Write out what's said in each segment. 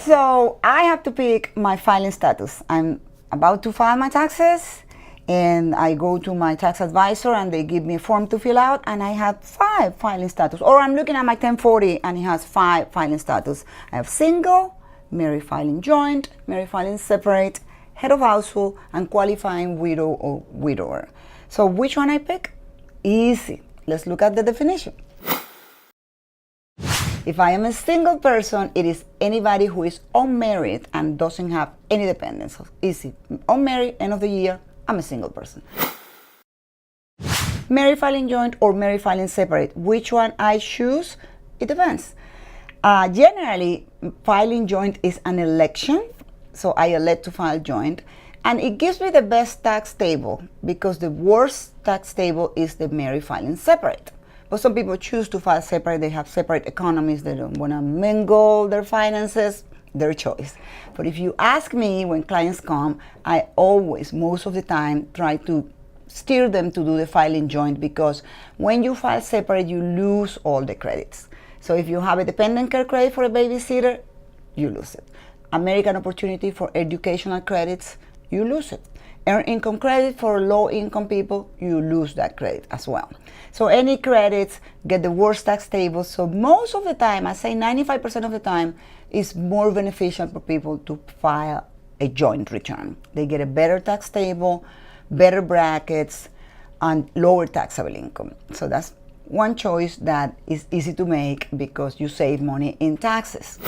So I have to pick my filing status. I'm about to file my taxes, and I go to my tax advisor and they give me a form to fill out, and I have 5 filing status. Or I'm looking at my 1040 and it has 5 filing status. I have single, married filing joint, married filing separate, head of household, and qualifying widow or widower. So which one I pick? Easy. Let's look at the definition. If I am a single person, it is anybody who is unmarried and doesn't have any dependents. Easy. Unmarried, end of the year, I'm a single person. Married filing joint or married filing separate. Which one I choose? It depends. Generally, filing joint is an election, so I elect to file joint, and it gives me the best tax table because the worst tax table is the married filing separate. But some people choose to file separate. They have separate economies. They don't want to mingle their finances. Their choice. But if you ask me, when clients come, I always, most of the time, try to steer them to do the filing joint, because when you file separate, you lose all the credits. So if you have a dependent care credit for a babysitter, you lose it. American Opportunity for educational credits, you lose it. Earned income credit for low income people, you lose that credit as well. So any credits get the worst tax table. So most of the time, I say 95% of the time, it's more beneficial for people to file a joint return. They get a better tax table, better brackets, and lower taxable income. So that's one choice that is easy to make because you save money in taxes.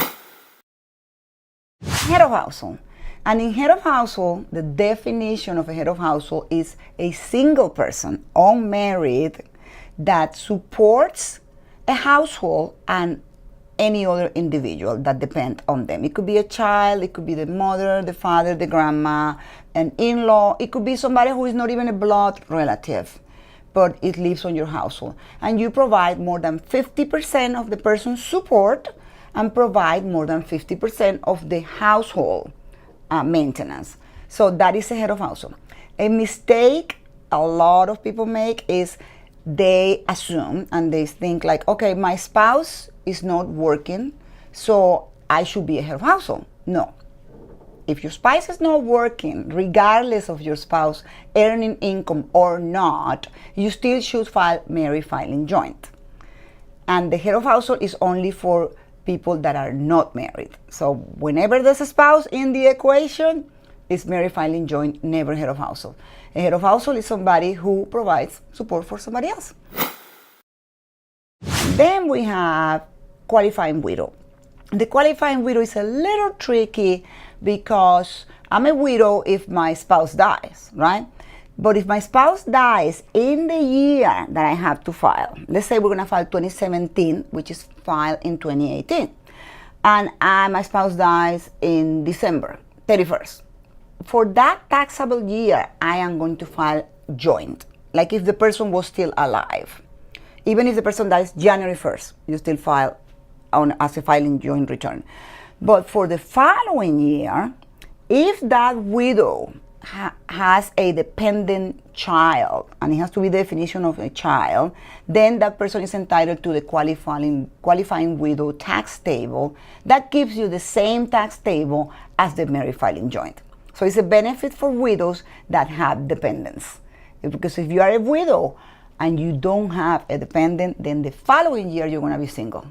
Head of household. And in head of household, the definition of a head of household is a single person, unmarried, that supports a household and any other individual that depend on them. It could be a child, it could be the mother, the father, the grandma, an in-law. It could be somebody who is not even a blood relative, but it lives on your household. And you provide more than 50% of the person's support and provide more than 50% of the household maintenance. So that is a head of household. A mistake a lot of people make is they assume and they think like, okay, my spouse is not working, so I should be a head of household. No. If your spouse is not working, regardless of your spouse earning income or not, you still should file married filing joint. And the head of household is only for people that are not married. So whenever there's a spouse in the equation, it's married filing joint, never head of household. A head of household is somebody who provides support for somebody else. Then we have qualifying widow. The qualifying widow is a little tricky because I'm a widow if my spouse dies, right? But if my spouse dies in the year that I have to file, let's say we're going to file 2017, which is filed in 2018, and my spouse dies in December 31st. For that taxable year, I am going to file joint, like if the person was still alive. Even if the person dies January 1st, you still file as a filing joint return. But for the following year, if that widow has a dependent child, and it has to be the definition of a child, then that person is entitled to the qualifying widow tax table. That gives you the same tax table as the married filing joint. So it's a benefit for widows that have dependents. Because if you are a widow and you don't have a dependent, then the following year you're going to be single.